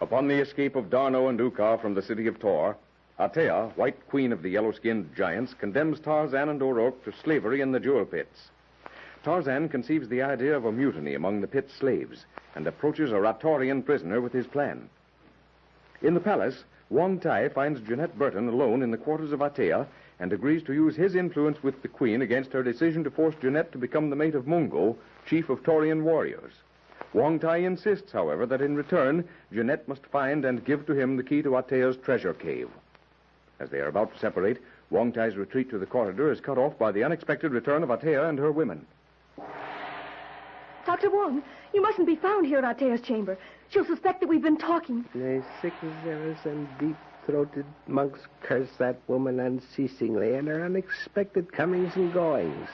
Upon the escape of D'Arnot and Ukar from the city of Tohr, Atea, White Queen of the yellow-skinned giants, condemns Tarzan and O'Rourke to slavery in the jewel pits. Tarzan conceives the idea of a mutiny among the pit slaves and approaches a Ratorian prisoner with his plan. In the palace, Wong Tai finds Jeanette Burton alone in the quarters of Atea and agrees to use his influence with the Queen against her decision to force Jeanette to become the mate of Mungo, chief of Taurian warriors. Wong Tai insists, however, that in return, Jeanette must find and give to him the key to Atea's treasure cave. As they are about to separate, Wong Tai's retreat to the corridor is cut off by the unexpected return of Atea and her women. Dr. Wong, you mustn't be found here in Atea's chamber. She'll suspect that we've been talking. The sick, zealous, and deep-throated monks curse that woman unceasingly and her unexpected comings and goings.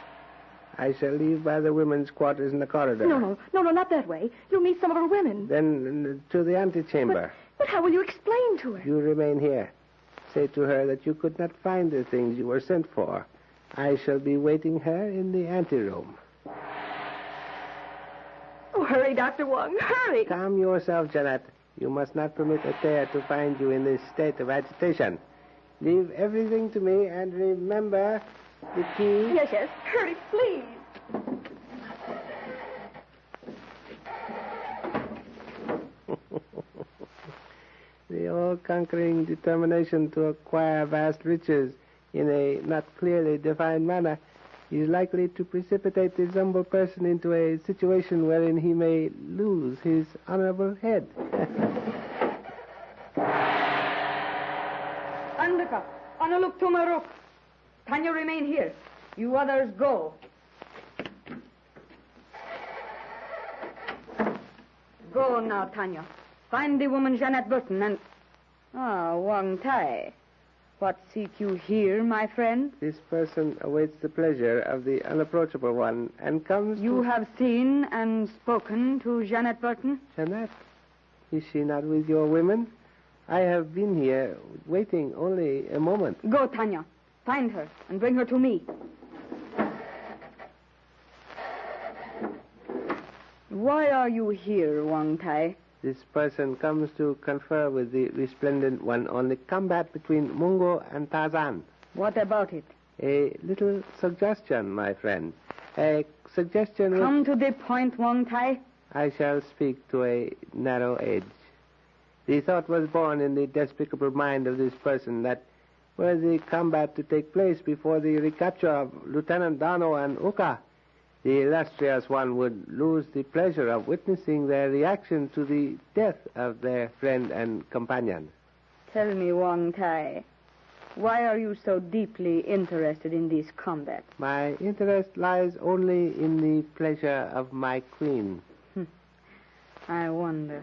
I shall leave by the women's quarters in the corridor. No, not that way. You'll meet some of her women. Then to the antechamber. But how will you explain to her? You remain here. Say to her that you could not find the things you were sent for. I shall be waiting her in the anteroom. Oh, hurry, Dr. Wong, hurry. Calm yourself, Jeanette. You must not permit Atea to find you in this state of agitation. Leave everything to me and remember the key. Yes, hurry, please. The all-conquering determination to acquire vast riches in a not clearly defined manner is likely to precipitate this humble person into a situation wherein he may lose his honorable head. Andaka, Analuk Tumaruk. Tanya, remain here. You others go. Go now, Tanya. Find the woman Jeanette Burton and... Ah, Wong Tai. What seek you here, my friend? This person awaits the pleasure of the unapproachable one and comes You have seen and spoken to Jeanette Burton? Jeanette? Is she not with your women? I have been here waiting only a moment. Go, Tanya. Find her and bring her to me. Why are you here, Wong Tai? This person comes to confer with the resplendent one on the combat between Mungo and Tarzan. What about it? A little suggestion, my friend. A suggestion Come to the point, Wong Tai. I shall speak to a narrow edge. The thought was born in the despicable mind of this person that were the combat to take place before the recapture of Lieutenant D'Arnot and Uka, the illustrious one would lose the pleasure of witnessing their reaction to the death of their friend and companion. Tell me, Wong Tai, why are you so deeply interested in this combat? My interest lies only in the pleasure of my queen. I wonder.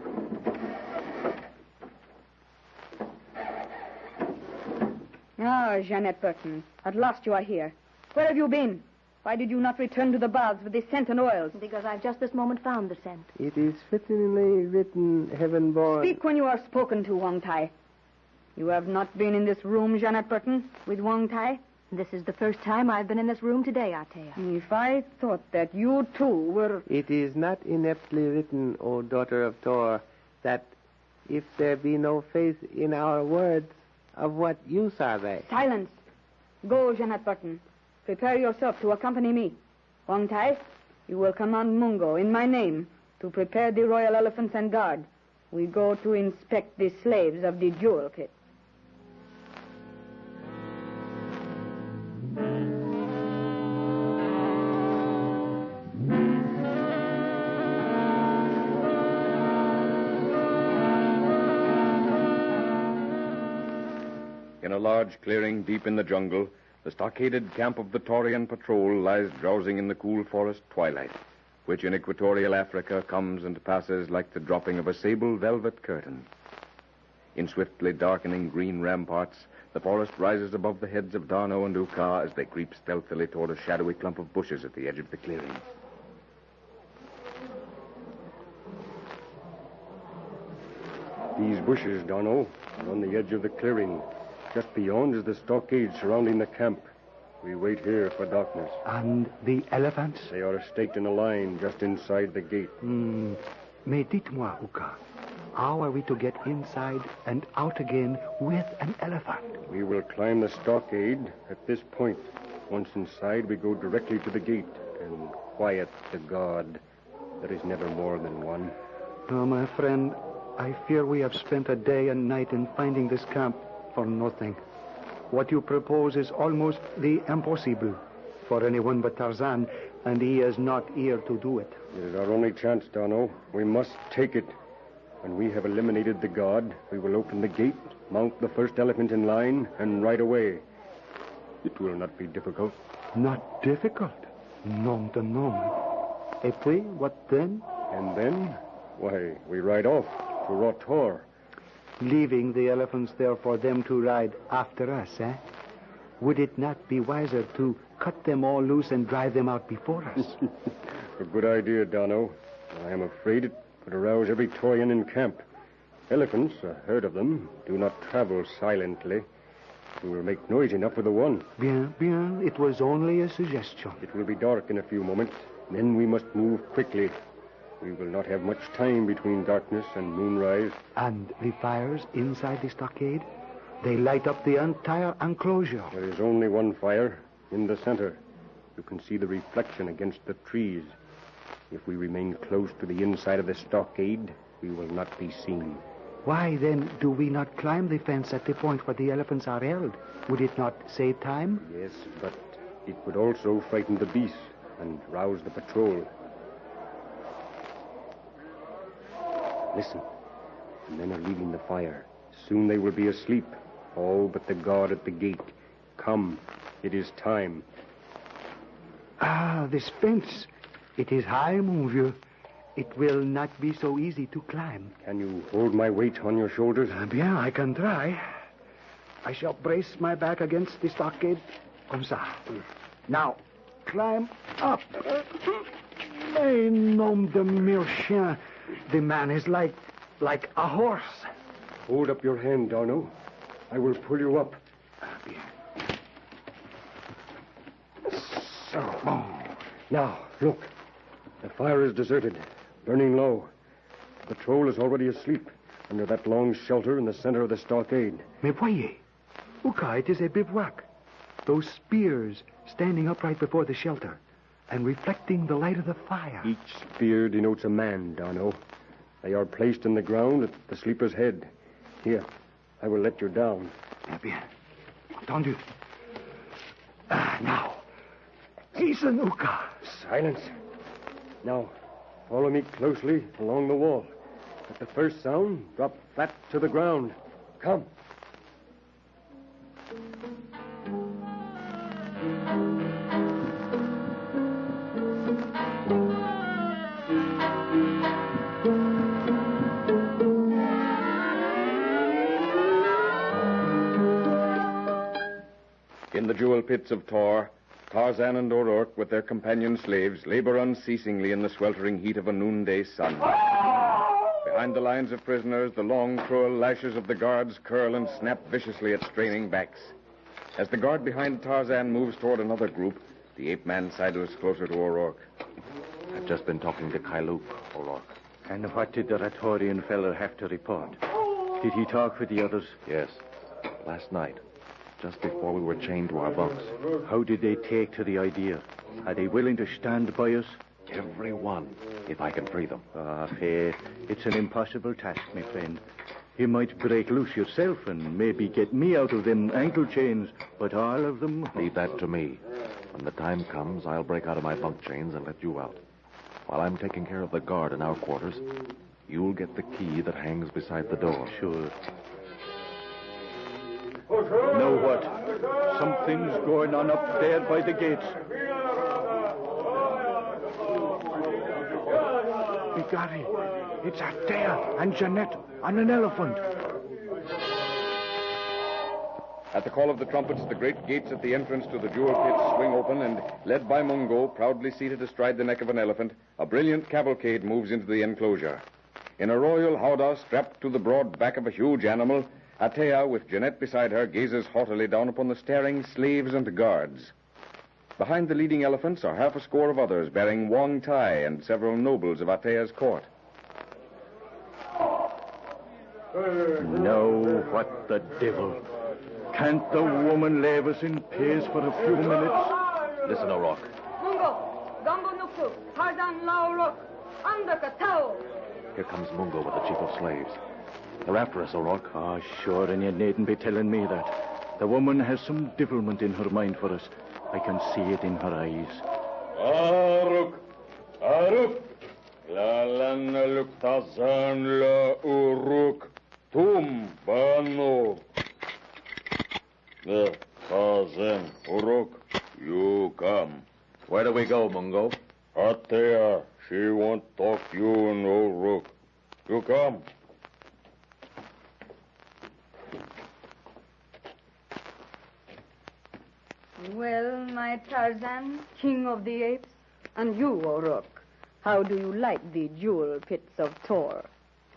Ah, Jeanette Burton, at last you are here. Where have you been? Why did you not return to the baths with the scent and oils? Because I've just this moment found the scent. It is fittingly written, heaven-born. Speak when you are spoken to, Wong Tai. You have not been in this room, Jeanette Burton, with Wong Tai? This is the first time I've been in this room today, Atea. If I thought that you, too, were... It is not ineptly written, O daughter of Tohr, that if there be no faith in our words, of what use are they? Silence. Go, Jeanette Burton. Prepare yourself to accompany me. Wong Tai, you will command Mungo in my name to prepare the royal elephants and guard. We go to inspect the slaves of the jewel pit. In a large clearing deep in the jungle, the stockaded camp of the Taurian patrol lies drowsing in the cool forest twilight, which in equatorial Africa comes and passes like the dropping of a sable velvet curtain. In swiftly darkening green ramparts, the forest rises above the heads of D'Arnot and Uka as they creep stealthily toward a shadowy clump of bushes at the edge of the clearing. These bushes, D'Arnot, are on the edge of the clearing. Just beyond is the stockade surrounding the camp. We wait here for darkness. And the elephants? They are staked in a line just inside the gate. Mais dites-moi, Uka, How are we to get inside and out again with an elephant? We will climb the stockade at this point. Once inside, we go directly to the gate and quiet the guard. There is never more than one. Oh, my friend, I fear we have spent a day and night in finding this camp for nothing. What you propose is almost the impossible for anyone but Tarzan, and he is not here to do it. It is our only chance, Darno. We must take it. When we have eliminated the guard, we will open the gate, mount the first elephant in line, and ride away. It will not be difficult. Not difficult? Nom de nom. Et puis, what then? And then, why, we ride off to Tohr. Leaving the elephants there for them to ride after us, eh? Would it not be wiser to cut them all loose and drive them out before us? A good idea, Darno. I am afraid it would arouse every Torian in camp. Elephants, a herd of them, do not travel silently. We will make noise enough for the one. Bien, bien. It was only a suggestion. It will be dark in a few moments. Then we must move quickly. We will not have much time between darkness and moonrise. And the fires inside the stockade? They light up the entire enclosure. There is only one fire, in the center. You can see the reflection against the trees. If we remain close to the inside of the stockade, we will not be seen. Why, then, do we not climb the fence at the point where the elephants are held? Would it not save time? Yes, but it would also frighten the beasts and rouse the patrol. Listen. The men are leaving the fire. Soon they will be asleep. All but the guard at the gate. Come. It is time. Ah, this fence. It is high, mon vieux. It will not be so easy to climb. Can you hold my weight on your shoulders? Bien, I can try. I shall brace my back against the stockade. Comme ça. Now, climb up. Mais nom de mille chien. The man is like a horse. Hold up your hand, Darno. I will pull you up. So. Oh. Now, look. The fire is deserted, burning low. The patrol is already asleep under that long shelter in the center of the stockade. Mais voyez. Uka, it is a bivouac. Those spears standing upright before the shelter and reflecting the light of the fire. Each spear denotes a man, Darno. They are placed in the ground at the sleeper's head. Here, I will let you down. Bien. Entendu. Now. Listen, Uka. Silence. Now, follow me closely along the wall. At the first sound, drop flat to the ground. Come. In the jewel pits of Tohr, Tarzan and O'Rourke, with their companion slaves, labor unceasingly in the sweltering heat of a noonday sun. Behind the lines of prisoners, the long, cruel lashes of the guards curl and snap viciously at straining backs. As the guard behind Tarzan moves toward another group, the ape-man sidles closer to O'Rourke. I've just been talking to Kailuk, O'Rourke. And what did the Ratorian feller have to report? Did he talk with the others? Yes. Last night, just before we were chained to our bunks. How did they take to the idea? Are they willing to stand by us? Every one, if I can free them. Ah, hey, it's an impossible task, my friend. You might break loose yourself and maybe get me out of them ankle chains, but all of them... Leave that to me. When the time comes, I'll break out of my bunk chains and let you out. While I'm taking care of the guard in our quarters, you'll get the key that hangs beside the door. Sure. Know what? Something's going on up there by the gates. We got it. It's Althea and Jeanette on an elephant. At the call of the trumpets, the great gates at the entrance to the jewel pits swing open, and, led by Mungo, proudly seated astride the neck of an elephant, a brilliant cavalcade moves into the enclosure. In a royal howdah strapped to the broad back of a huge animal, Althea, with Jeanette beside her, gazes haughtily down upon the staring slaves and guards. Behind the leading elephants are half a score of others bearing Wong Tai and several nobles of Althea's court. No, what the devil? Can't the woman leave us in peace for a few minutes? Listen, O'Rourke. Mungo, Gumbo Nuktu, Tarzan Lao Rook, Andaka Tao. Here comes Mungo with the chief of slaves. They're after us, O'Rourke. Ah, sure, and you needn't be telling me that. The woman has some devilment in her mind for us. I can see it in her eyes. Aruk! Aruk! La lana luk Tarzan la uruk. Tum bano. Tarzan, uruk, you come. Where do we go, Mungo? Atea, she won't talk you and uruk. You come. Well, my Tarzan, king of the apes, and you, O'Rourke, how do you like the jewel pits of Tohr?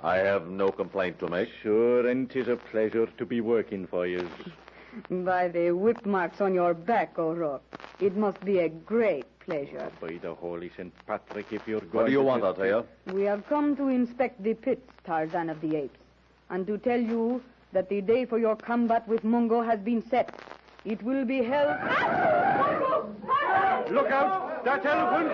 I have no complaint to make. Sure, and 'tis a pleasure to be working for you. By the whip marks on your back, O'Rourke, it must be a great pleasure. By the holy St. Patrick, if you're going What do you to want, Althea? We have come to inspect the pits, Tarzan of the apes, and to tell you that the day for your combat with Mungo has been set. It will be held... Look out! That elephant!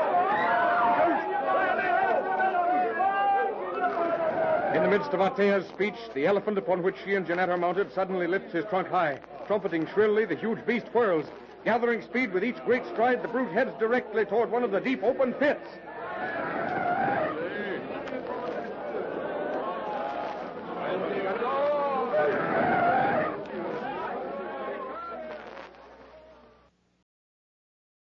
In the midst of Atea's speech, the elephant upon which she and Jeanette are mounted suddenly lifts his trunk high. Trumpeting shrilly, the huge beast whirls. Gathering speed with each great stride, the brute heads directly toward one of the deep open pits.